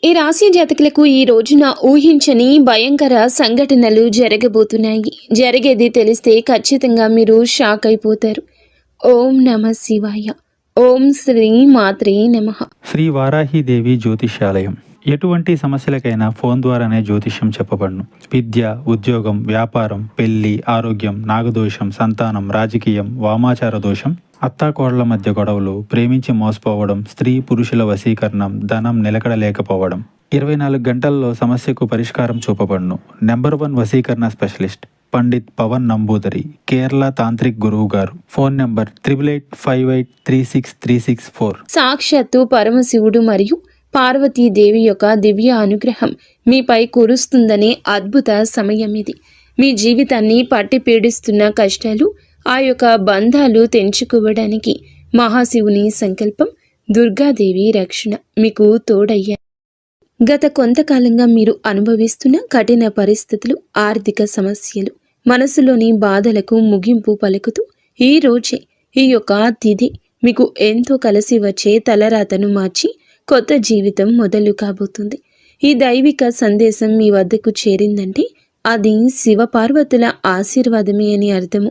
ఈ రాశి జాతకులకు ఈ రోజున ఊహించని భయంకర సంఘటనలు జరగబోతున్నాయి. జరిగేది తెలిస్తే ఖచ్చితంగా మీరు షాక్ అయిపోతారు. ఓం నమ శివాయ. ఓం శ్రీ మాత్రే నమః. శ్రీ వారాహిదేవి జ్యోతిష్యాలయం. ఎటువంటి సమస్యలకైనా ఫోన్ ద్వారానే జ్యోతిష్యం చెప్పబడును. విద్య, ఉద్యోగం, వ్యాపారం, పెళ్లి, ఆరోగ్యం, నాగదోషం, సంతానం, రాజకీయం, వామాచార దోషం, అత్తాకోడళ్ల మధ్య గొడవలు, ప్రేమించి మోసపోవడం, స్త్రీ పురుషుల వశీకరణం, ధనం నిలకడలేకపోవడం, 24 గంటల్లో సమస్యకు పరిష్కారం చూపబడును. నెంబర్ 1 వశీకరణ స్పెషలిస్ట్ పండిత్ పవన్ నంబూదరి, కేరళ తాంత్రిక్ గురువు గారు. Phone number 8858363634. సాక్షాత్తు పరమశివుడు మరియు పార్వతీదేవి యొక్క దివ్య అనుగ్రహం మీపై కురుస్తుందనే అద్భుత సమయం ఇది. మీ జీవితాన్ని పట్టి పీడిస్తున్న కష్టాలు, ఆ యొక్క బంధాలు తెంచుకోవడానికి మహాశివుని సంకల్పం, దుర్గాదేవి రక్షణ మీకు తోడయ్యాయి. గత కొంతకాలంగా మీరు అనుభవిస్తున్న కఠిన పరిస్థితులు, ఆర్థిక సమస్యలు, మనసులోని బాధలకు ముగింపు పలుకుతూ ఈ రోజే ఈ యొక్క తిథి మీకు ఎంతో కలిసి వచ్చే తలరాతను మార్చి కొత్త జీవితం మొదలు కాబోతుంది. ఈ దైవిక సందేశం మీ వద్దకు చేరిందంటే అది శివపార్వతుల ఆశీర్వాదమే అని అర్థము.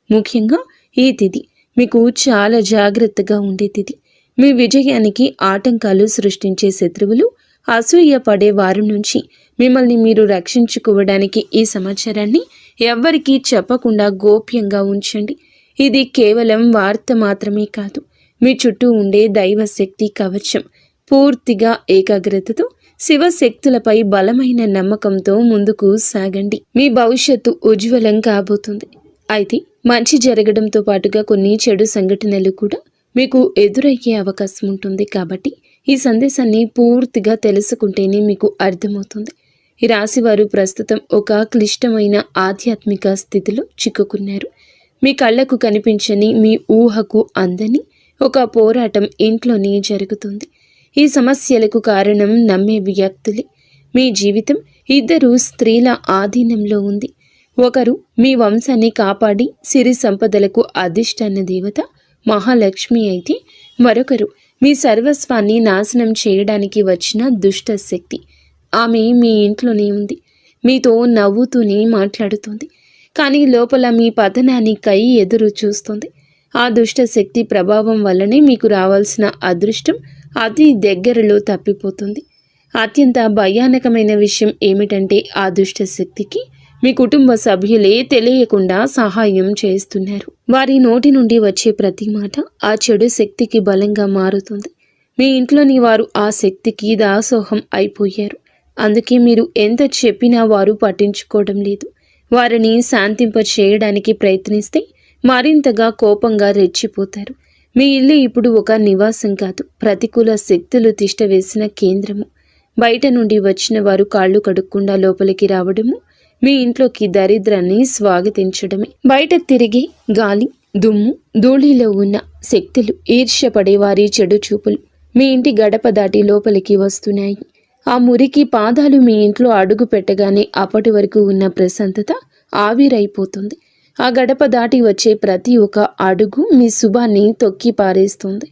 ముఖ్యంగా ఈ తిథి మీకు చాలా జాగ్రత్తగా ఉండే తిథి. మీ విజయానికి ఆటంకాలు సృష్టించే శత్రువులు, అసూయ పడే వారి నుంచి మిమ్మల్ని మీరు రక్షించుకోవడానికి ఈ సమాచారాన్ని ఎవ్వరికీ చెప్పకుండా గోప్యంగా ఉంచండి. ఇది కేవలం వార్త మాత్రమే కాదు, మీ చుట్టూ ఉండే దైవశక్తి కవచం. పూర్తిగా ఏకాగ్రతతో శివశక్తులపై బలమైన నమ్మకంతో ముందుకు సాగండి. మీ భవిష్యత్తు ఉజ్వలం కాబోతుంది. అయితే మంచి జరగడంతో పాటుగా కొన్ని చెడు సంఘటనలు కూడా మీకు ఎదురయ్యే అవకాశం ఉంటుంది. కాబట్టి ఈ సందేశాన్ని పూర్తిగా తెలుసుకుంటేనే మీకు అర్థమవుతుంది. ఈ రాశివారు ప్రస్తుతం ఒక క్లిష్టమైన ఆధ్యాత్మిక స్థితిలో చిక్కుకున్నారు. మీ కళ్ళకు కనిపించని, మీ ఊహకు అందని ఒక పోరాటం ఇంట్లోనే జరుగుతుంది. ఈ సమస్యలకు కారణం నమ్మే వ్యక్తులే. మీ జీవితం 2 స్త్రీల ఆధీనంలో ఉంది. ఒకరు మీ వంశాన్ని కాపాడి సిరి సంపదలకు అధిష్టాన దేవత మహాలక్ష్మి అయితే, మరొకరు మీ సర్వస్వాన్ని నాశనం చేయడానికి వచ్చిన దుష్ట శక్తి. ఆమె మీ ఇంట్లోనే ఉంది, మీతో నవ్వుతూనే మాట్లాడుతుంది, కానీ లోపల మీ పతనానికై ఎదురు చూస్తుంది. ఆ దుష్ట శక్తి ప్రభావం వల్లనే మీకు రావాల్సిన అదృష్టం అతి దగ్గరలో తప్పిపోతుంది. అత్యంత భయానకమైన విషయం ఏమిటంటే ఆ దుష్ట శక్తికి మీ కుటుంబ సభ్యులే తెలియకుండా సహాయం చేస్తున్నారు. వారి నోటి నుండి వచ్చే ప్రతి మాట ఆ చెడు శక్తికి బలంగా మారుతుంది. మీ ఇంట్లోని వారు ఆ శక్తికి దాసోహం అయిపోయారు. అందుకే మీరు ఎంత చెప్పినా వారు పట్టించుకోవడం లేదు. వారిని శాంతింప చేయడానికి ప్రయత్నిస్తే మరింతగా కోపంగా రెచ్చిపోతారు. మీ ఇల్లు ఇప్పుడు ఒక నివాసం కాదు, ప్రతికూల శక్తులు తిష్టవేసిన కేంద్రము. బయట నుండి వచ్చిన వారు కాళ్ళు కడుక్కుండా లోపలికి రావడము మీ ఇంట్లోకి దరిద్రాన్ని స్వాగతించడమే. బయట తిరిగే గాలి, దుమ్ము, ధూళిలో ఉన్న శక్తులు, ఈర్ష్యపడే వారి చెడు చూపులు మీ ఇంటి గడప దాటి లోపలికి వస్తున్నాయి. ఆ మురికి పాదాలు మీ ఇంట్లో అడుగు పెట్టగానే అప్పటి వరకు ఉన్న ప్రశాంతత ఆవిరైపోతుంది. ఆ గడప దాటి వచ్చే ప్రతి ఒక్క అడుగు మీ శుభాన్ని తొక్కి పారేస్తుంది.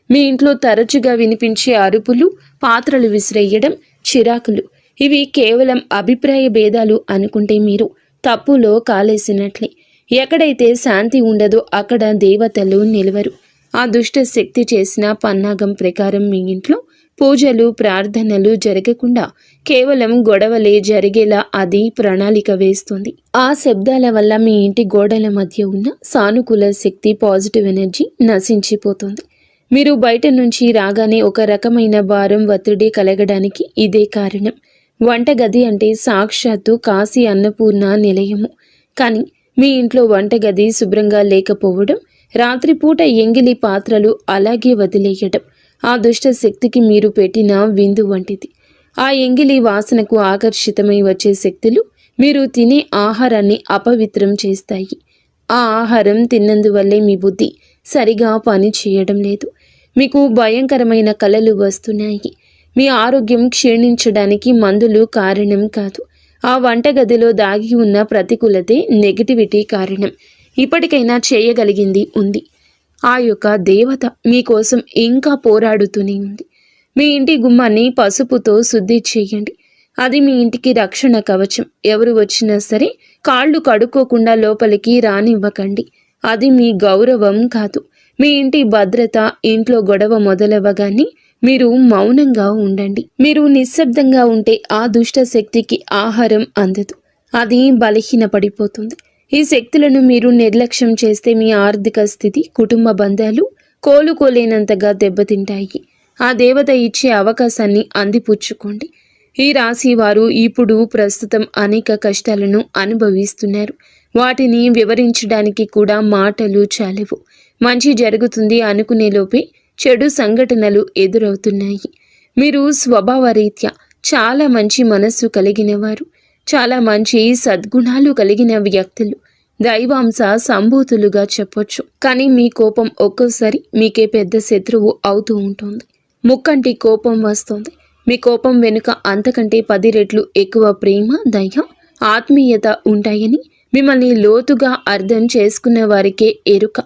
మీ ఇంట్లో తరచుగా వినిపించే అరుపులు, పాత్రలు విసిరేయడం, చిరాకులు, ఇవి కేవలం అభిప్రాయ భేదాలు అనుకుంటే మీరు తప్పులో కాలేసినట్లే. ఎక్కడైతే శాంతి ఉండదో అక్కడ దేవతలు నిలవరు. ఆ దుష్ట శక్తి చేసిన పన్నాగం ప్రకారం మీ ఇంట్లో పూజలు, ప్రార్థనలు జరగకుండా కేవలం గొడవలే జరిగేలా అది ప్రణాళిక వేస్తుంది. ఆ శబ్దాల వల్ల మీ ఇంటి గోడల మధ్య ఉన్న సానుకూల శక్తి, పాజిటివ్ ఎనర్జీ నశించిపోతుంది. మీరు బయట నుంచి రాగానే ఒక రకమైన భారం, ఒత్తిడి కలగడానికి ఇదే కారణం. వంటగది అంటే సాక్షాత్తు కాశీ అన్నపూర్ణ నిలయము. కానీ మీ ఇంట్లో వంటగది శుభ్రంగా లేకపోవడం, రాత్రిపూట ఎంగిలి పాత్రలు అలాగే వదిలేయడం ఆ దుష్ట శక్తికి మీరు పెట్టిన విందు వంటిది. ఆ ఎంగిలి వాసనకు ఆకర్షితమై వచ్చే శక్తులు మీరు తినే ఆహారాన్ని అపవిత్రం చేస్తాయి. ఆ ఆహారం తిన్నందువల్లే మీ బుద్ధి సరిగా పని చేయడం లేదు. మీకు భయంకరమైన కలలు వస్తున్నాయి. మీ ఆరోగ్యం క్షీణించడానికి మందులు కారణం కాదు. ఆ వంటగదిలో దాగి ఉన్న ప్రతికూలతే, నెగటివిటీ కారణం. ఇప్పటికైనా చేయగలిగింది ఉంది. ఆ యొక్క దేవత మీకోసం ఇంకా పోరాడుతూనే ఉంది. మీ ఇంటి గుమ్మాన్ని పసుపుతో శుద్ధి చేయండి. అది మీ ఇంటికి రక్షణ కవచం. ఎవరు వచ్చినా సరే కాళ్ళు కడుక్కోకుండా లోపలికి రానివ్వకండి. అది మీ గౌరవం కాదు. మీ ఇంటి భద్రత. ఇంట్లో గొడవ మొదలవ్వగానే మీరు మౌనంగా ఉండండి. మీరు నిశ్శబ్దంగా ఉంటే ఆ దుష్ట శక్తికి ఆహారం అందదు. అది బలహీనపడిపోతుంది. ఈ శక్తులను మీరు నిర్లక్ష్యం చేస్తే మీ ఆర్థిక స్థితి, కుటుంబ బంధాలు కోలుకోలేనంతగా దెబ్బతింటాయి. ఆ దేవత ఇచ్చే అవకాశాన్ని అందిపుచ్చుకోండి. ఈ రాశి వారు ఇప్పుడు ప్రస్తుతం అనేక కష్టాలను అనుభవిస్తున్నారు. వాటిని వివరించడానికి కూడా మాటలు చాలవు. మంచి జరుగుతుంది అనుకునే లోపే చెడు సంఘటనలు ఎదురవుతున్నాయి. మీరు స్వభావరీత్యా చాలా మంచి మనస్సు కలిగిన వారు, చాలా మంచి సద్గుణాలు కలిగిన వ్యక్తులు, దైవాంశ సంభూతులుగా చెప్పొచ్చు. కానీ మీ కోపం ఒక్కోసారి మీకే పెద్ద శత్రువు అవుతూ ఉంటుంది. ముక్కంటి కోపం వస్తుంది. మీ కోపం వెనుక అంతకంటే 10 రెట్లు ఎక్కువ ప్రేమ, దయ, ఆత్మీయత ఉంటాయని మిమ్మల్ని లోతుగా అర్థం చేసుకున్న వారికే ఎరుక.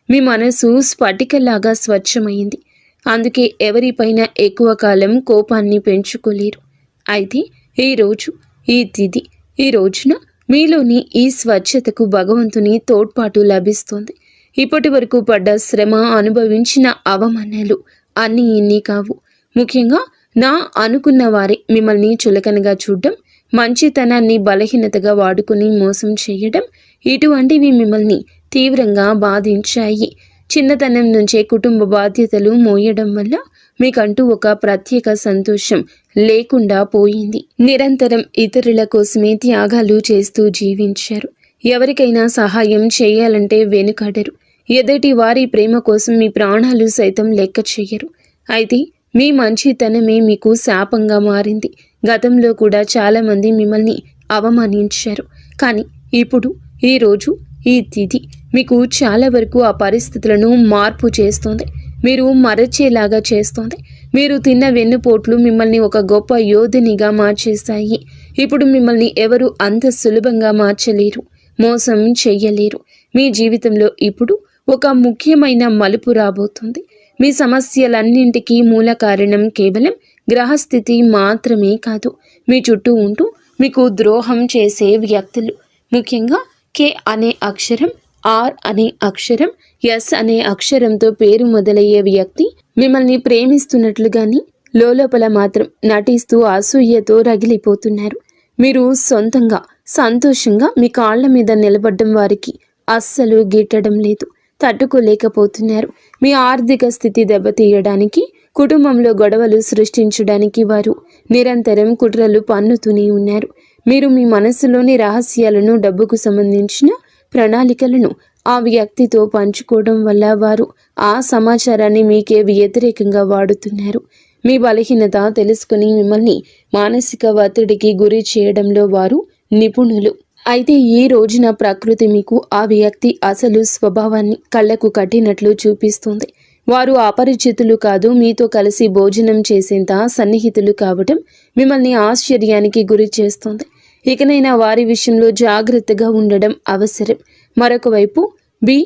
మీ మనసు స్ఫటికలాగా స్వచ్ఛమైంది. అందుకే ఎవరిపైన ఎక్కువ కాలం కోపాన్ని పెంచుకోలేరు. అయితే ఈరోజు, ఈ తిథి, ఈ రోజున మీలోని ఈ స్వచ్ఛతకు భగవంతుని తోడ్పాటు లభిస్తుంది. ఇప్పటి వరకు పడ్డ శ్రమ, అనుభవించిన అవమానాలు అన్నీ ఇన్ని కావు. ముఖ్యంగా నా అనుకున్న వారే మిమ్మల్ని చులకనగా చూడడం, మంచితనాన్ని బలహీనతగా వాడుకుని మోసం చేయడం, ఇటువంటివి మిమ్మల్ని తీవ్రంగా బాధించాయి. చిన్నతనం నుంచే కుటుంబ బాధ్యతలు మోయడం వల్ల మీకంటూ ఒక ప్రత్యేక సంతోషం లేకుండా పోయింది. నిరంతరం ఇతరుల కోసమే త్యాగాలు చేస్తూ జీవించారు. ఎవరికైనా సహాయం చేయాలంటే వెనుకాడరు. ఎదుటి వారి ప్రేమ కోసం మీ ప్రాణాలు సైతం లెక్క చేయరు. అయితే మీ మంచితనమే మీకు శాపంగా మారింది. గతంలో కూడా చాలామంది మిమ్మల్ని అవమానించారు. కానీ ఇప్పుడు, ఈరోజు, ఈ తిథి మీకు చాలా వరకు ఆ పరిస్థితులను మార్పు చేస్తుంది. మీరు మరచేలాగా చేస్తుంది. మీరు తిన్న వెన్నుపోట్లు మిమ్మల్ని ఒక గొప్ప యోధునిగా మార్చేస్తాయి. ఇప్పుడు మిమ్మల్ని ఎవరు అంత సులభంగా మార్చలేరు, మోసం చెయ్యలేరు. మీ జీవితంలో ఇప్పుడు ఒక ముఖ్యమైన మలుపు రాబోతుంది. మీ సమస్యలన్నింటికీ మూల కారణం కేవలం గ్రహస్థితి మాత్రమే కాదు, మీ చుట్టూ ఉంటూ మీకు ద్రోహం చేసే వ్యక్తులు. ముఖ్యంగా కే అనే అక్షరం, ఆర్ అనే అక్షరం, ఎస్ అనే అక్షరంతో పేరు మొదలయ్యే వ్యక్తి మిమ్మల్ని ప్రేమిస్తున్నట్లుగాని లోపల మాత్రం నటిస్తూ అసూయతో రగిలిపోతున్నారు. మీరు సొంతంగా సంతోషంగా మీ కాళ్ల మీద నిలబడ్డం వారికి అస్సలు గిట్టడం లేదు, తట్టుకోలేకపోతున్నారు. మీ ఆర్థిక స్థితి దెబ్బతీయడానికి, కుటుంబంలో గొడవలు సృష్టించడానికి వారు నిరంతరం కుట్రలు పన్నుతూనే ఉన్నారు. మీరు మీ మనసులోని రహస్యాలను, డబ్బుకు సంబంధించిన ప్రణాళికలను ఆ వ్యక్తితో పంచుకోవడం వల్ల వారు ఆ సమాచారాన్ని మీకే వ్యతిరేకంగా వాడుతున్నారు. మీ బలహీనత తెలుసుకుని మిమ్మల్ని మానసిక ఒత్తిడికి గురి చేయడంలో వారు నిపుణులు. అయితే ఈ రోజున ప్రకృతి మీకు ఆ వ్యక్తి అసలు స్వభావాన్ని కళ్ళకు కట్టినట్లు చూపిస్తుంది. వారు అపరిచితులు కాదు, మీతో కలిసి భోజనం చేసేంత సన్నిహితులు కావటం మిమ్మల్ని ఆశ్చర్యానికి గురి చేస్తుంది. ఇకనైనా వారి విషయంలో జాగ్రత్తగా ఉండడం అవసరం. మరొక వైపు బి,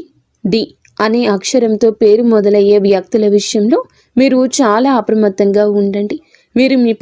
డి అనే అక్షరంతో పేరు మొదలయ్యే వ్యక్తుల విషయంలో మీరు చాలా అప్రమత్తంగా ఉండండి. వీరు మీ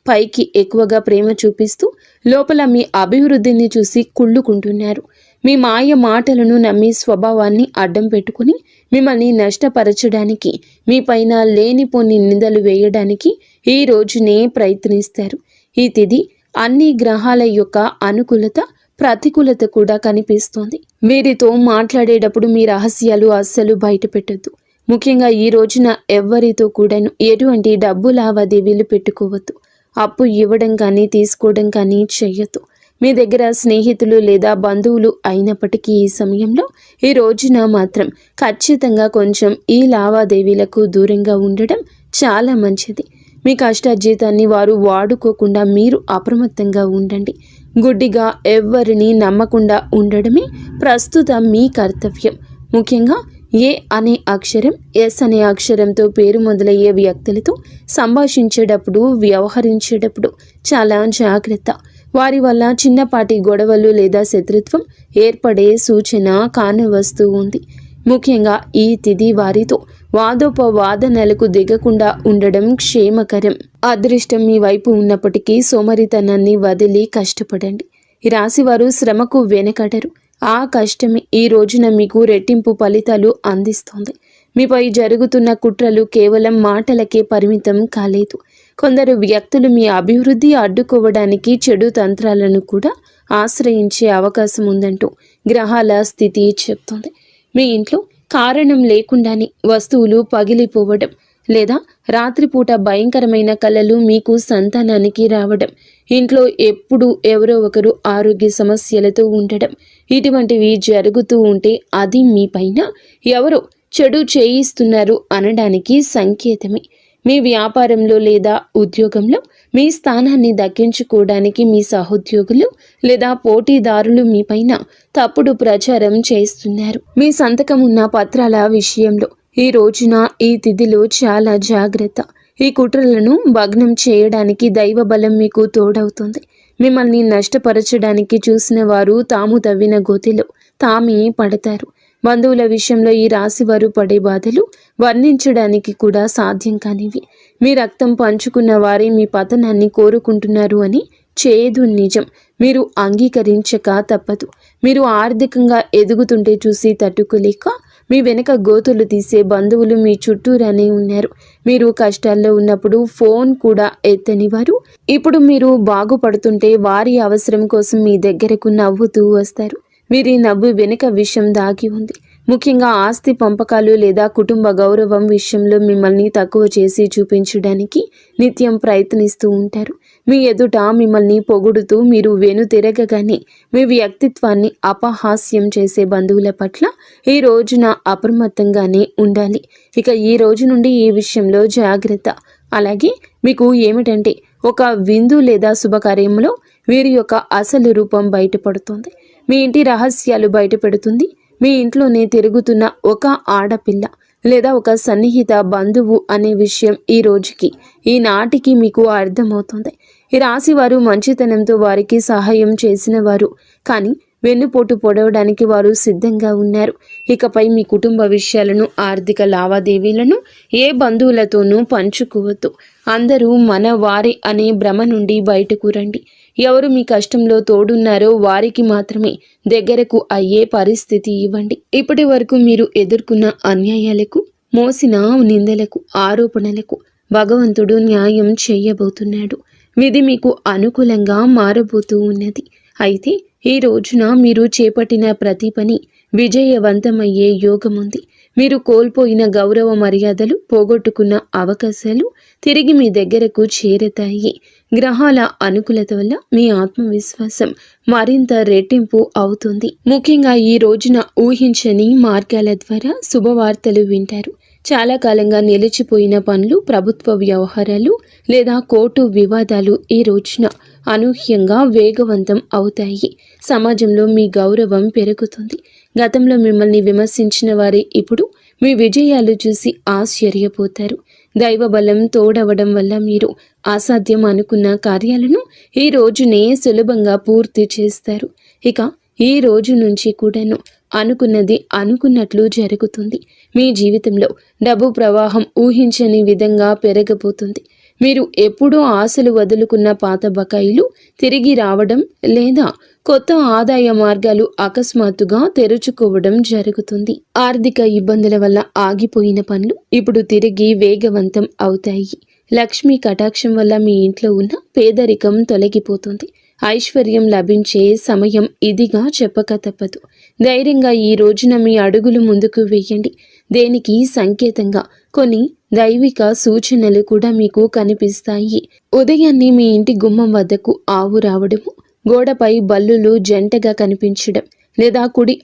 పైకి ఎక్కువగా ప్రేమ చూపిస్తూ లోపల మీ అభివృద్ధిని చూసి కుళ్ళుకుంటున్నారు. మీ మాయ మాటలను నమ్మి స్వభావాన్ని అడ్డం పెట్టుకుని మిమ్మల్ని నష్టపరచడానికి, మీ పైన లేనిపోని నిందలు వేయడానికి ఈ రోజునే ప్రయత్నిస్తారు. ఈ తిథి అన్ని గ్రహాల యొక్క అనుకూలత, ప్రతికూలత కూడా కనిపిస్తోంది. వీరితో మాట్లాడేటప్పుడు మీ రహస్యాలు అస్సలు బయట పెట్టొద్దు. ముఖ్యంగా ఈ రోజున ఎవ్వరితో కూడాను ఎటువంటి డబ్బు లావాదేవీలు పెట్టుకోవద్దు. అప్పు ఇవ్వడం కానీ తీసుకోవడం కానీ చెయ్యొద్దు. మీ దగ్గర స్నేహితులు లేదా బంధువులు అయినప్పటికీ ఈ సమయంలో, ఈ రోజున మాత్రం ఖచ్చితంగా కొంచెం ఈ లావాదేవీలకు దూరంగా ఉండడం చాలా మంచిది. మీ కష్టార్జితాన్ని వారు వాడుకోకుండా మీరు అప్రమత్తంగా ఉండండి. గుడ్డిగా ఎవ్వరిని నమ్మకుండా ఉండడమే ప్రస్తుతం మీ కర్తవ్యం. ముఖ్యంగా ఏ అనే అక్షరం, ఎస్ అనే అక్షరంతో పేరు మొదలయ్యే వ్యక్తులతో సంభాషించేటప్పుడు, వ్యవహరించేటప్పుడు చాలా జాగ్రత్త. వారి వల్ల చిన్నపాటి గొడవలు లేదా శత్రుత్వం ఏర్పడే సూచన కానవస్తూ ఉంది. ముఖ్యంగా ఈ తిథి వారితో వాదోపవాదనలకు దిగకుండా ఉండడం క్షేమకరం. అదృష్టం మీ వైపు ఉన్నప్పటికీ సోమరితనాన్ని వదిలి కష్టపడండి. ఈ రాశివారు శ్రమకు వెనకడరు. ఆ కష్టమే ఈ రోజున మీకు రెట్టింపు ఫలితాలు అందిస్తోంది. మీపై జరుగుతున్న కుట్రలు కేవలం మాటలకే పరిమితం కాలేదు. కొందరు వ్యక్తులు మీ అభివృద్ధి అడ్డుకోవడానికి చెడు తంత్రాలను కూడా ఆశ్రయించే అవకాశం ఉందంటూ గ్రహాల స్థితి చెప్తోంది. మీ ఇంట్లో కారణం లేకుండానే వస్తువులు పగిలిపోవడం లేదా రాత్రిపూట భయంకరమైన కలలు మీకు సంతానానికి రావడం, ఇంట్లో ఎప్పుడు ఎవరో ఒకరు ఆరోగ్య సమస్యలతో ఉండడం, ఇటువంటివి జరుగుతూ ఉంటే అది మీ పైన ఎవరో చెడు చేయిస్తున్నారు అనడానికి సంకేతమే. మీ వ్యాపారంలో లేదా ఉద్యోగంలో మీ స్థానాన్ని దక్కించుకోవడానికి మీ సహోద్యోగులు లేదా పోటీదారులు మీపైన తప్పుడు ప్రచారం చేస్తున్నారు. మీ సంతకం ఉన్న పత్రాల విషయంలో ఈ రోజున ఈ తిథిలో చాలా జాగ్రత్త. ఈ కుట్రలను భగ్నం చేయడానికి దైవ బలం మీకు తోడవుతుంది. మిమ్మల్ని నష్టపరచడానికి చూసిన వారు తాము తవ్విన గోతిలో తామే పడతారు. బంధువుల విషయంలో ఈ రాశివారు పడే బాధలు వర్ణించడానికి కూడా సాధ్యం కానివి. మీ రక్తం పంచుకున్న వారే మీ పతనాన్ని కోరుకుంటున్నారు అని చేదు నిజం. మీరు అంగీకరించక తప్పదు. మీరు ఆర్థికంగా ఎదుగుతుంటే చూసి తట్టుకోలేక మీ వెనక గోతులు తీసే బంధువులు మీ చుట్టూరానే ఉన్నారు. మీరు కష్టాల్లో ఉన్నప్పుడు ఫోన్ కూడా ఎత్తని వారు ఇప్పుడు మీరు బాగుపడుతుంటే వారి అవసరం కోసం మీ దగ్గరకు నవ్వుతూ వస్తారు. వీరి నవ్వు వెనుక విషయం దాగి ఉంది. ముఖ్యంగా ఆస్తి పంపకాలు లేదా కుటుంబ గౌరవం విషయంలో మిమ్మల్ని తక్కువ చేసి చూపించడానికి నిత్యం ప్రయత్నిస్తూ ఉంటారు. మీ ఎదుట మిమ్మల్ని పొగుడుతూ మీరు వెనుతిరగగానే మీ వ్యక్తిత్వాన్ని అపహాస్యం చేసే బంధువుల పట్ల ఈ రోజున అప్రమత్తంగానే ఉండాలి. ఇక ఈ రోజు నుండి ఈ విషయంలో జాగ్రత్త. అలాగే మీకు ఏమిటంటే ఒక విందు లేదా శుభకార్యంలో వీరి యొక్క అసలు రూపం బయటపడుతుంది. మీ ఇంటి రహస్యాలు బయటపెడుతుంది. మీ ఇంట్లోనే తిరుగుతున్న ఒక ఆడపిల్ల లేదా ఒక సన్నిహిత బంధువు అనే విషయం ఈ రోజుకి ఈనాటికి మీకు అర్థమవుతుంది. ఈ రాశి వారు మంచితనంతో వారికి సహాయం చేసిన వారు, కానీ వెన్నుపోటు పొడవడానికి వారు సిద్ధంగా ఉన్నారు. ఇకపై మీ కుటుంబ విషయాలను, ఆర్థిక లావాదేవీలను ఏ బంధువులతోనూ పంచుకోవద్దు. అందరూ మన వారే అనే భ్రమ నుండి బయటకు రండి. ఎవరు మీ కష్టంలో తోడున్నారో వారికి మాత్రమే దగ్గరకు అయ్యే పరిస్థితి ఇవ్వండి. ఇప్పటి వరకు మీరు ఎదుర్కొన్న అన్యాయాలకు, మోసిన నిందలకు, ఆరోపణలకు భగవంతుడు న్యాయం చేయబోతున్నాడు. విధి మీకు అనుకూలంగా మారబోతూ ఉన్నది. అయితే ఈ రోజున మీరు చేపట్టిన ప్రతి పని విజయవంతమయ్యే యోగముంది. మీరు కోల్పోయిన గౌరవ మర్యాదలు, పోగొట్టుకున్న అవకాశాలు తిరిగి మీ దగ్గరకు చేరతాయి. గ్రహాల అనుకూలత వల్ల మీ ఆత్మవిశ్వాసం మరింత రెట్టింపు అవుతుంది. ముఖ్యంగా ఈ రోజున ఊహించని మార్గాల ద్వారా శుభవార్తలు వింటారు. చాలా కాలంగా నిలిచిపోయిన పనులు, ప్రభుత్వ వ్యవహారాలు లేదా కోర్టు వివాదాలు ఈ రోజున అనూహ్యంగా వేగవంతం అవుతాయి. సమాజంలో మీ గౌరవం పెరుగుతుంది. గతంలో మిమ్మల్ని విమర్శించిన వారే ఇప్పుడు మీ విజయాలు చూసి ఆశ్చర్యపోతారు. దైవ బలం తోడవడం వల్ల మీరు అసాధ్యం అనుకున్న కార్యాలను ఈ రోజునే సులభంగా పూర్తి చేస్తారు. ఇక ఈ రోజు నుంచి కూడాను అనుకున్నది అనుకున్నట్లు జరుగుతుంది. మీ జీవితంలో డబ్బు ప్రవాహం ఊహించని విధంగా పెరగబోతుంది. మీరు ఎప్పుడూ ఆశలు వదులుకున్న పాత బకాయిలు తిరిగి రావడం లేదా కొత్త ఆదాయ మార్గాలు అకస్మాత్తుగా తెరుచుకోవడం జరుగుతుంది. ఆర్థిక ఇబ్బందుల వల్ల ఆగిపోయిన పనులు ఇప్పుడు తిరిగి వేగవంతం అవుతాయి. లక్ష్మీ కటాక్షం వల్ల మీ ఇంట్లో ఉన్న పేదరికం తొలగిపోతుంది. ఐశ్వర్యం లభించే సమయం ఇదిగా చెప్పక తప్పదు. ధైర్యంగా ఈ రోజున మీ అడుగులు ముందుకు వేయండి. దేనికి సంకేతంగా కొన్ని దైవిక సూచనలు కూడా మీకు కనిపిస్తాయి. ఉదయాన్నే మీ ఇంటి గుమ్మం వద్దకు ఆవు రావడము, గోడపై బల్లులు జంటగా కనిపించడం లేదా కుడి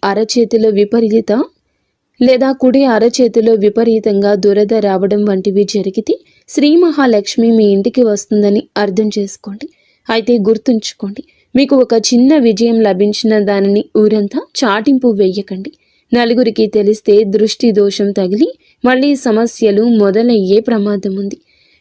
అరచేతిలో విపరీతంగా దురద రావడం వంటివి జరిగితే శ్రీ మహాలక్ష్మి మీ ఇంటికి వస్తుందని అర్థం చేసుకోండి. అయితే గుర్తుంచుకోండి, మీకు ఒక చిన్న విజయం లభించిన దానిని ఊరంతా చాటింపు వేయకండి. నలుగురికి తెలిస్తే దృష్టి దోషం తగిలి మళ్ళీ సమస్యలు మొదలయ్యే ప్రమాదం ఉంది.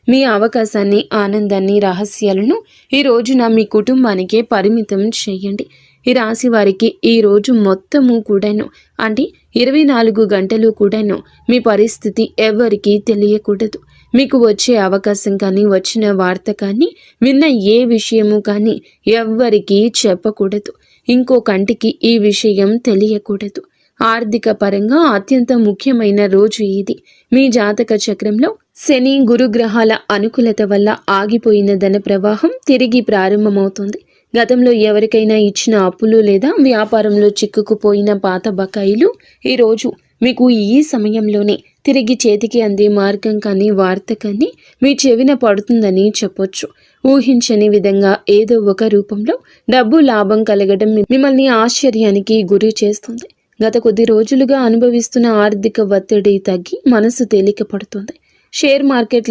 మీ అవకాశాన్ని, ఆనందాన్ని, రహస్యాలను ఈ రోజున మీ కుటుంబానికే పరిమితం చేయండి. ఈ రాశి వారికి ఈ రోజు మొత్తము కూడాను అంటే 24 గంటలు కూడాను మీ పరిస్థితి ఎవరికీ తెలియకూడదు. మీకు వచ్చే అవకాశం కానీ, వచ్చిన వార్త కానీ, విన్న ఏ విషయము కానీ ఎవ్వరికీ చెప్పకూడదు. ఇంకో కంటికి ఈ విషయం తెలియకూడదు. ఆర్థిక పరంగా అత్యంత ముఖ్యమైన రోజు ఇది. మీ జాతక చక్రంలో శని, గురుగ్రహాల అనుకూలత వల్ల ఆగిపోయిన ధన ప్రవాహం తిరిగి ప్రారంభమవుతుంది. గతంలో ఎవరికైనా ఇచ్చిన అప్పులు లేదా వ్యాపారంలో చిక్కుకుపోయిన పాత బకాయిలు ఈరోజు మీకు ఈ సమయంలోనే తిరిగి చేతికి అందే మార్గం కానీ, వార్త కానీ మీ చెవిన పడుతుందని చెప్పొచ్చు. ఊహించని విధంగా ఏదో ఒక రూపంలో డబ్బు లాభం కలగడం మిమ్మల్ని ఆశ్చర్యానికి గురి చేస్తుంది. గత కొద్ది రోజులుగా అనుభవిస్తున్న ఆర్థిక ఒత్తిడి తగ్గి మనసు తేలిక పడుతుంది. షేర్ మార్కెట్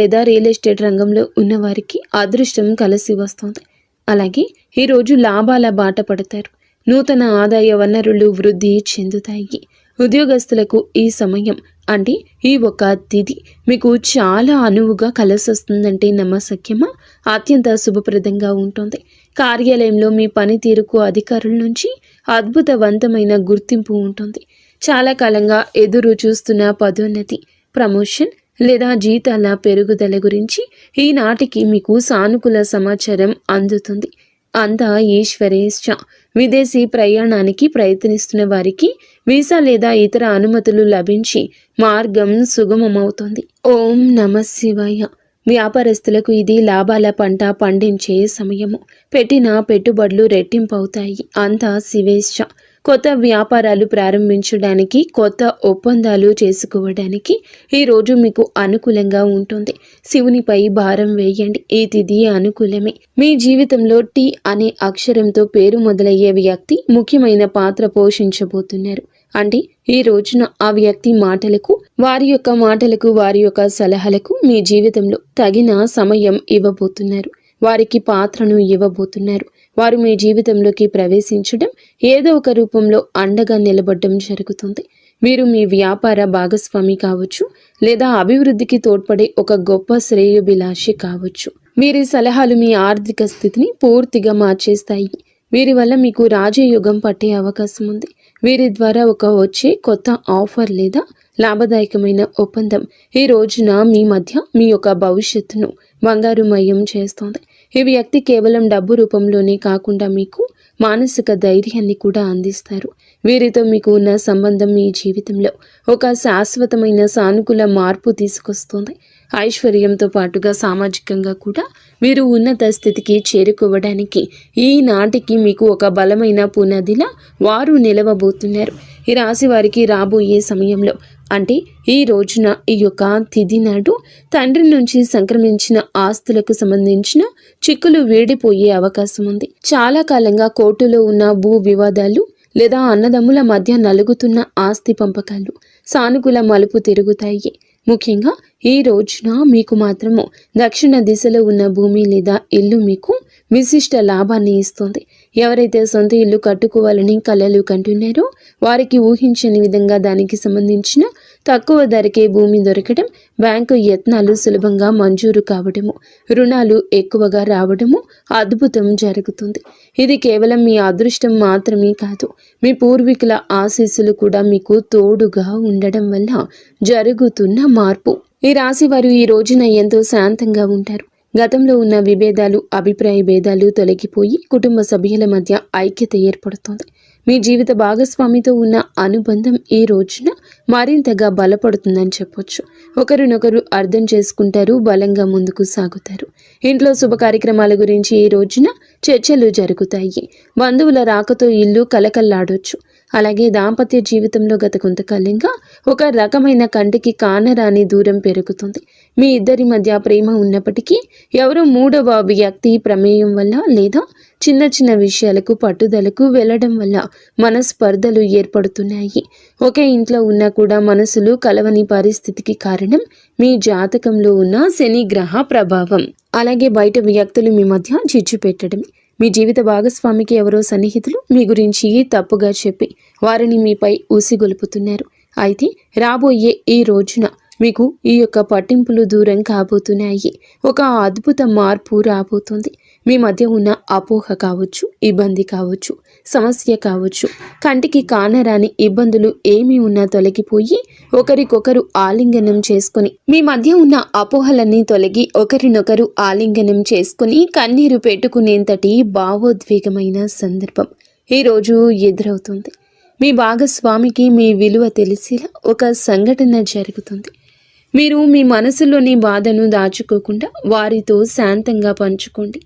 లేదా రియల్ ఎస్టేట్ రంగంలో ఉన్నవారికి అదృష్టం కలిసి వస్తుంది. అలాగే ఈరోజు లాభాల బాట పడతారు. నూతన ఆదాయ వనరులు వృద్ధి చెందుతాయి. ఉద్యోగస్తులకు ఈ సమయం అంటే ఈ ఒక తిథి మీకు చాలా అనువుగా కలిసొస్తుందంటే నమ్మశక్యమా? అత్యంత శుభప్రదంగా ఉంటుంది. కార్యాలయంలో మీ పనితీరుకు అధికారుల నుంచి అద్భుతవంతమైన గుర్తింపు ఉంటుంది. చాలా కాలంగా ఎదురు చూస్తున్న పదోన్నతి, ప్రమోషన్ లేదా జీతాల పెరుగుదల గురించి ఈనాటికి మీకు సానుకూల సమాచారం అందుతుంది. అంతా ఈశ్వరేచ్ఛ. విదేశీ ప్రయాణానికి ప్రయత్నిస్తున్న వారికి వీసా లేదా ఇతర అనుమతులు లభించి మార్గం సుగమమవుతుంది. ఓం నమః శివాయ. వ్యాపారస్తులకు ఇది లాభాల పంట పండించే సమయము. పెట్టిన పెట్టుబడులు రెట్టింపవుతాయి. అంతా శివేచ్ఛ. కొత్త వ్యాపారాలు ప్రారంభించడానికి, కొత్త ఒప్పందాలు చేసుకోవడానికి ఈరోజు మీకు అనుకూలంగా ఉంటుంది. శివునిపై భారం వేయండి. ఈ తిథి అనుకూలమే. మీ జీవితంలో టీ అనే అక్షరంతో పేరు మొదలయ్యే వ్యక్తి ముఖ్యమైన పాత్ర పోషించబోతున్నారు. అంటే ఈ రోజున ఆ వ్యక్తి మాటలకు, వారి యొక్క సలహాలకు మీ జీవితంలో తగిన సమయం ఇవ్వబోతున్నారు. వారికి పాత్రను ఇవ్వబోతున్నారు. వారు మీ జీవితంలోకి ప్రవేశించడం, ఏదో ఒక రూపంలో అండగా నిలబడడం జరుగుతుంది. మీరు మీ వ్యాపార భాగస్వామి కావచ్చు, లేదా అభివృద్ధికి తోడ్పడే ఒక గొప్ప శ్రేయోభిలాషి కావచ్చు. వీరి సలహాలు మీ ఆర్థిక స్థితిని పూర్తిగా మార్చేస్తాయి. వీరి వల్ల మీకు రాజయోగం పట్టే అవకాశం ఉంది. వీరి ద్వారా వచ్చే కొత్త ఆఫర్ లేదా లాభదాయకమైన ఒప్పందం ఈ రోజున మీ మధ్య మీ యొక్క భవిష్యత్తును బంగారుమయం చేస్తోంది. ఈ వ్యక్తి కేవలం డబ్బు రూపంలోనే కాకుండా మీకు మానసిక ధైర్యాన్ని కూడా అందిస్తారు. వీరితో మీకు ఉన్న సంబంధం మీ జీవితంలో ఒక శాశ్వతమైన సానుకూల మార్పు తీసుకొస్తుంది. ఐశ్వర్యంతో పాటుగా సామాజికంగా కూడా మీరు ఉన్నత స్థితికి చేరుకోవడానికి ఈనాటికి మీకు ఒక బలమైన పునాదిలా వారు నిలవబోతున్నారు. ఈ రాశి వారికి రాబోయే సమయంలో అంటే ఈ రోజున ఈ యొక్క తిథి నాడు తండ్రి నుంచి సంక్రమించిన ఆస్తులకు సంబంధించిన చిక్కులు వీడిపోయే అవకాశం ఉంది. చాలా కాలంగా కోర్టులో ఉన్న భూ వివాదాలు లేదా అన్నదమ్ముల మధ్య నలుగుతున్న ఆస్తి పంపకాలు సానుకూల మలుపు తిరుగుతాయి. ముఖ్యంగా ఈ రోజున మీకు మాత్రము దక్షిణ దిశలో ఉన్న భూమి లేదా ఇల్లు మీకు విశిష్ట లాభాన్ని ఇస్తుంది. ఎవరైతే సొంత ఇల్లు కట్టుకోవాలని కలలు కంటున్నారో వారికి ఊహించని విధంగా దానికి సంబంధించిన తక్కువ ధరకే భూమి దొరకడం, బ్యాంకు యత్నాలు సులభంగా మంజూరు కావడము, రుణాలు ఎక్కువగా రావడము అద్భుతం జరుగుతుంది. ఇది కేవలం మీ అదృష్టం మాత్రమే కాదు, మీ పూర్వీకుల ఆశీస్సులు కూడా మీకు తోడుగా ఉండడం వల్ల జరుగుతున్న మార్పు. ఈ రాశి వారు ఈ రోజున ఎంతో శాంతంగా ఉంటారు. గతంలో ఉన్న విభేదాలు, అభిప్రాయ భేదాలు తొలగిపోయి కుటుంబ సభ్యుల మధ్య ఐక్యత ఏర్పడుతుంది. మీ జీవిత భాగస్వామితో ఉన్న అనుబంధం ఈ రోజున మరింతగా బలపడుతుందని చెప్పొచ్చు. ఒకరినొకరు అర్థం చేసుకుంటారు, బలంగా ముందుకు సాగుతారు. ఇంట్లో శుభ కార్యక్రమాల గురించి ఈ రోజున చర్చలు జరుగుతాయి. బంధువుల రాకతో ఇల్లు కలకల్లాడొచ్చు. అలాగే దాంపత్య జీవితంలో గత కొంతకాలంగా ఒక రకమైన కంటికి కానరాని దూరం పెరుగుతుంది. మీ ఇద్దరి మధ్య ప్రేమ ఉన్నప్పటికీ ఎవరో మూడవ వ్యక్తి ప్రమేయం వల్ల లేదా చిన్న చిన్న విషయాలకు పట్టుదలకు వెళ్లడం వల్ల మనస్పర్ధలు ఏర్పడుతున్నాయి. ఒకే ఇంట్లో ఉన్నా కూడా మనసులు కలవని పరిస్థితికి కారణం మీ జాతకంలో ఉన్న శని గ్రహ ప్రభావం. అలాగే బయట వ్యక్తులు మీ మధ్య చిచ్చు పెట్టడమే. మీ జీవిత భాగస్వామికి ఎవరో సన్నిహితులు మీ గురించి తప్పుగా చెప్పి వారిని మీపై ఊసిగొలుపుతున్నారు. అయితే రాబోయే ఈ రోజున మీకు ఈ యొక్క పట్టింపులు దూరం కాబోతున్నాయి. ఒక అద్భుత మార్పు రాబోతుంది. మీ మధ్య ఉన్న అపోహ కావచ్చు, ఇబ్బంది కావచ్చు, సమస్య కావచ్చు, కంటికి కానరాని ఇబ్బందులు ఏమి ఉన్నా తొలగిపోయి ఒకరికొకరు ఆలింగనం చేసుకొని, మీ మధ్య ఉన్న అపోహలన్నీ తొలగి ఒకరినొకరు ఆలింగనం చేసుకుని కన్నీరు పెట్టుకునేంతటి భావోద్వేగమైన సందర్భం ఈరోజు ఎదురవుతుంది. మీ భాగస్వామికి మీ విలువ తెలిసేలా ఒక సంఘటన జరుగుతుంది. మీరు మీ మనసులోని బాధను దాచుకోకుండా వారితో శాంతంగా పంచుకోండి.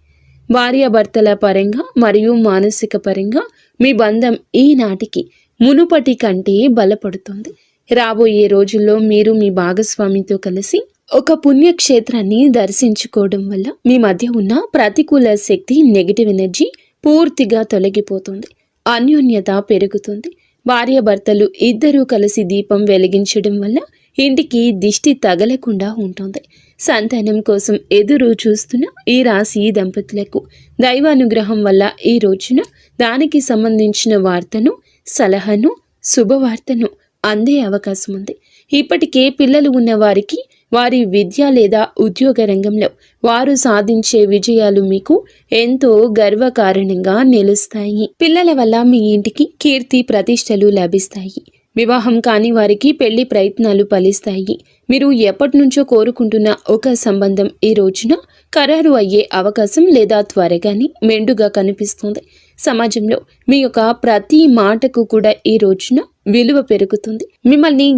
భార్యాభర్తల పరంగా మరియు మానసిక పరంగా మీ బంధం ఈనాటికి మునుపటి కంటే బలపడుతుంది. రాబోయే రోజుల్లో మీరు మీ భాగస్వామితో కలిసి ఒక పుణ్యక్షేత్రాన్ని దర్శించుకోవడం వల్ల మీ మధ్య ఉన్న ప్రతికూల శక్తి, నెగిటివ్ ఎనర్జీ పూర్తిగా తొలగిపోతుంది. అన్యోన్యత పెరుగుతుంది. భార్యాభర్తలు ఇద్దరూ కలిసి దీపం వెలిగించడం వల్ల ఇంటికి దిష్టి తగలకుండా ఉంటుంది. సంతానం కోసం ఎదురు చూస్తున్న ఈ రాశి దంపతులకు దైవానుగ్రహం వల్ల ఈ రోజున దానికి సంబంధించిన వార్తను, సలహాను, శుభవార్తను అందే అవకాశం ఉంది. ఇప్పటికే పిల్లలు ఉన్న వారికి వారి విద్య లేదా ఉద్యోగ రంగంలో వారు సాధించే విజయాలు మీకు ఎంతో గర్వకారణంగా నిలుస్తాయి. పిల్లల వల్ల మీ ఇంటికి కీర్తి ప్రతిష్టలు లభిస్తాయి. వివాహం కాని వారికి పెళ్లి ప్రయత్నాలు ఫలిస్తాయి. మీరు ఎప్పటి నుంచో కోరుకుంటున్న ఒక సంబంధం ఈ రోజున ఖరారు అయ్యే అవకాశం లేదా త్వరగానే మెండుగా కనిపిస్తుంది. సమాజంలో మీ యొక్క ప్రతి మాటకు కూడా ఈ రోజున విలువ పెరుగుతుంది. మిమ్మల్ని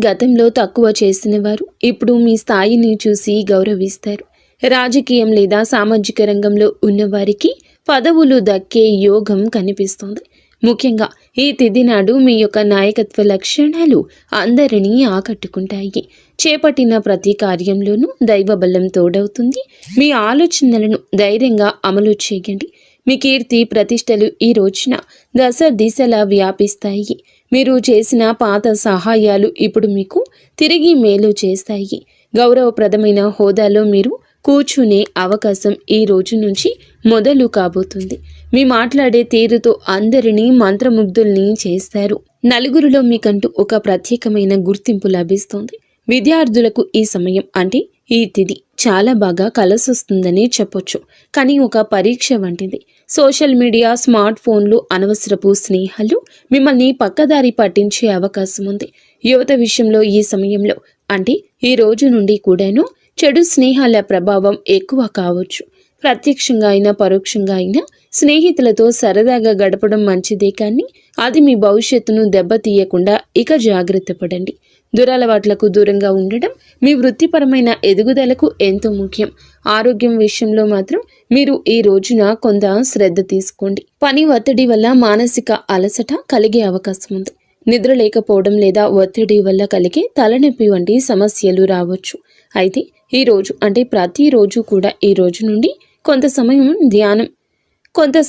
గతంలో తక్కువ చేసిన వారు ఇప్పుడు మీ స్థాయిని చూసి గౌరవిస్తారు. రాజకీయం లేదా సామాజిక రంగంలో ఉన్నవారికి పదవులు దక్కే యోగం కనిపిస్తుంది. ముఖ్యంగా ఈ తిథి నాడు మీ యొక్క నాయకత్వ లక్షణాలు అందరినీ ఆకట్టుకుంటాయి. చేపట్టిన ప్రతి కార్యంలోనూ దైవబలం తోడవుతుంది. మీ ఆలోచనలను ధైర్యంగా అమలు చేయండి. మీ కీర్తి ప్రతిష్టలు ఈ రోజున దశ దిశలా వ్యాపిస్తాయి. మీరు చేసిన పాత సహాయాలు ఇప్పుడు మీకు తిరిగి మేలు చేస్తాయి. గౌరవప్రదమైన హోదాలో మీరు కూర్చునే అవకాశం ఈ రోజు నుంచి మొదలు కాబోతుంది. మీ మాట్లాడే తీరుతో అందరినీ మంత్రముగ్ధుల్ని చేస్తారు. నలుగురిలో మీకంటూ ఒక ప్రత్యేకమైన గుర్తింపు లభిస్తుంది. విద్యార్థులకు ఈ సమయం అంటే ఈ తిథి చాలా బాగా కలిసొస్తుందని చెప్పొచ్చు. కానీ ఒక పరీక్ష వంటిది. సోషల్ మీడియా, స్మార్ట్ ఫోన్లు, అనవసరపు స్నేహాలు మిమ్మల్ని పక్కదారి పట్టించే అవకాశం ఉంది. యువత విషయంలో ఈ సమయంలో అంటే ఈ రోజు నుండి కూడాను చెడు స్నేహాల ప్రభావం ఎక్కువ కావచ్చు. ప్రత్యక్షంగా అయినా పరోక్షంగా అయినా స్నేహితులతో సరదాగా గడపడం మంచిదే, కానీ అది మీ భవిష్యత్తును దెబ్బతీయకుండా ఇక జాగ్రత్త పడండి. దురలవాట్లకు దూరంగా ఉండడం మీ వృత్తిపరమైన ఎదుగుదలకు ఎంతో ముఖ్యం. ఆరోగ్యం విషయంలో మాత్రం మీరు ఈ రోజున కొంత శ్రద్ధ తీసుకోండి. పని ఒత్తిడి వల్ల మానసిక అలసట కలిగే అవకాశం ఉంది. నిద్ర లేకపోవడం లేదా ఒత్తిడి వల్ల కలిగే తలనొప్పి వంటి సమస్యలు రావచ్చు. అయితే ఈ రోజు అంటే ప్రతిరోజు కూడా ఈ రోజు నుండి కొంత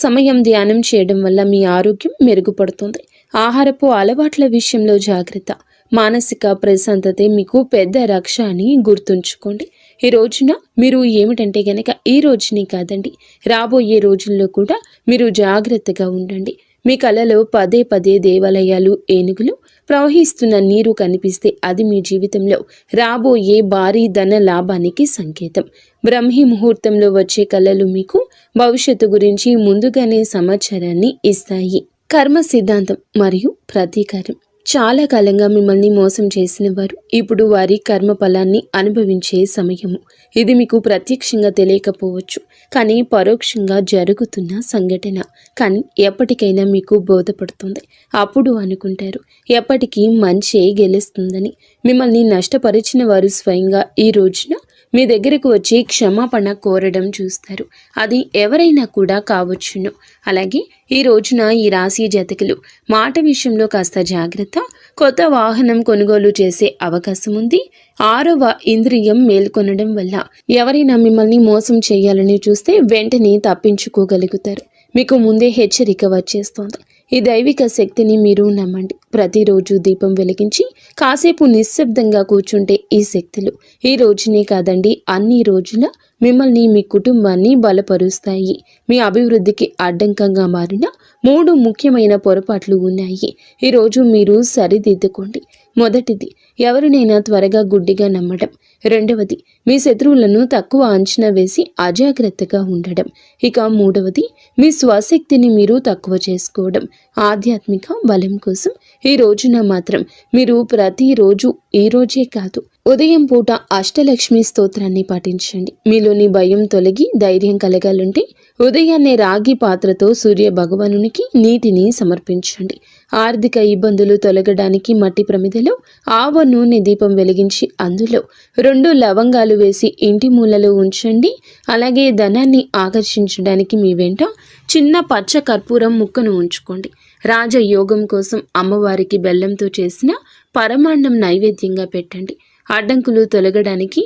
సమయం ధ్యానం చేయడం వల్ల మీ ఆరోగ్యం మెరుగుపడుతుంది. ఆహారపు అలవాట్ల విషయంలో జాగ్రత్త. మానసిక ప్రశాంతతే మీకు పెద్ద రక్ష అని గుర్తుంచుకోండి. ఈ రోజున మీరు ఏమిటంటే గనక ఈ రోజుని కాదండి, రాబోయే రోజుల్లో కూడా మీరు జాగ్రత్తగా ఉండండి. మీ కలలో పదే పదే దేవాలయాలు, ఏనుగులు, ప్రవహిస్తున్న నీరు కనిపిస్తే అది మీ జీవితంలో రాబోయే భారీ ధన లాభానికి సంకేతం. బ్రహ్మీ ముహూర్తంలో వచ్చే కళలు మీకు భవిష్యత్తు గురించి ముందుగానే సమాచారాన్ని ఇస్తాయి. కర్మ సిద్ధాంతం మరియు ప్రతీకారం. చాలా కాలంగా మిమ్మల్ని మోసం చేసిన వారు ఇప్పుడు వారి కర్మ ఫలాన్ని అనుభవించే సమయము. ఇది మీకు ప్రత్యక్షంగా తెలియకపోవచ్చు, కానీ పరోక్షంగా జరుగుతున్న సంఘటన. కానీ ఎప్పటికైనా మీకు బోధపడుతుంది. అప్పుడు అనుకుంటారు ఎప్పటికీ మంచే గెలుస్తుందని. మిమ్మల్ని నష్టపరిచిన వారు స్వయంగా ఈ రోజున మీ దగ్గరకు వచ్చి క్షమాపణ కోరడం చూస్తారు. అది ఎవరైనా కూడా కావచ్చును. అలాగే ఈ రోజున ఈ రాశి జాతకులు మాట విషయంలో కాస్త జాగ్రత్త. కొత్త వాహనం కొనుగోలు చేసే అవకాశం ఉంది. 6వ ఇంద్రియం మేల్కొనడం వల్ల ఎవరైనా మిమ్మల్ని మోసం చేయాలని చూస్తే వెంటనే తప్పించుకోగలుగుతారు. మీకు ముందే హెచ్చరిక వచ్చేస్తోంది. ఈ దైవిక శక్తిని మీరు నమ్మండి. ప్రతిరోజు దీపం వెలిగించి కాసేపు నిశ్శబ్దంగా కూర్చుంటే ఈ శక్తులు ఈ రోజునే కాదండి, అన్ని రోజుల మిమ్మల్ని, మీ కుటుంబాన్ని బలపరుస్తాయి. మీ అభివృద్ధికి అడ్డంకంగా మారిన 3 ముఖ్యమైన పొరపాట్లు ఉన్నాయి. ఈరోజు మీరు సరిదిద్దుకోండి. మొదటిది, ఎవరినైనా త్వరగా గుడ్డిగా నమ్మడం. రెండవది, మీ శత్రువులను తక్కువ అంచనా వేసి అజాగ్రత్తగా ఉండడం. ఇక మూడవది, మీ స్వశక్తిని మీరు తక్కువ చేసుకోవడం. ఆధ్యాత్మిక బలం కోసం ఈ రోజున మాత్రం మీరు ప్రతిరోజు, ఈ రోజే కాదు, ఉదయం పూట అష్టలక్ష్మి స్తోత్రాన్ని పాటించండి. మీలోని భయం తొలగి ధైర్యం కలగాలంటే ఉదయాన్నే రాగి పాత్రతో సూర్య భగవానునికి నీటిని సమర్పించండి. ఆర్థిక ఇబ్బందులు తొలగడానికి మట్టి ప్రమిదలో ఆవ నూనె దీపం వెలిగించి అందులో 2 లవంగాలు వేసి ఇంటి మూలలో ఉంచండి. అలాగే ధనాన్ని ఆకర్షించడానికి మీ వెంట చిన్న పచ్చ కర్పూరం ముక్కను ఉంచుకోండి. రాజయోగం కోసం అమ్మవారికి బెల్లంతో చేసిన పరమాన్నం నైవేద్యంగా పెట్టండి. అడ్డంకులు తొలగడానికి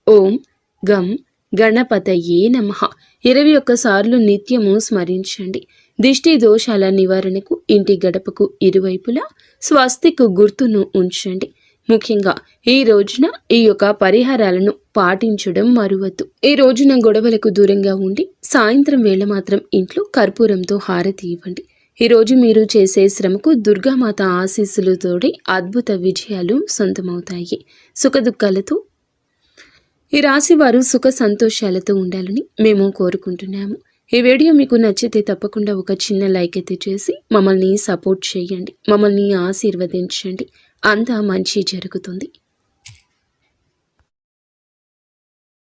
ఓం గం గణపతయే నమః 21 సార్లు నిత్యము స్మరించండి. దిష్టి దోషాల నివారణకు ఇంటి గడపకు ఇరువైపులా స్వస్తిక్ గుర్తును ఉంచండి. ముఖ్యంగా ఈ రోజున ఈ యొక్క పరిహారాలను పాటించడం మరువద్దు. ఈ రోజున గొడవలకు దూరంగా ఉండి సాయంత్రం వేళ మాత్రం ఇంట్లో కర్పూరంతో హారతి ఇవ్వండి. ఈ రోజు మీరు చేసే శ్రమకు దుర్గామాత ఆశీస్సులు తోడి అద్భుత విజయాలు సొంతమవుతాయి. సుఖదుఖాలతో ఈ రాశి వారు సుఖ సంతోషాలతో ఉండాలని మేము కోరుకుంటున్నాము. ఈ వీడియో మీకు నచ్చితే తప్పకుండా ఒక చిన్న లైక్ అయితే చేసి మమ్మల్ని సపోర్ట్ చేయండి. మమ్మల్ని ఆశీర్వదించండి. అంతా మంచి జరుగుతుంది.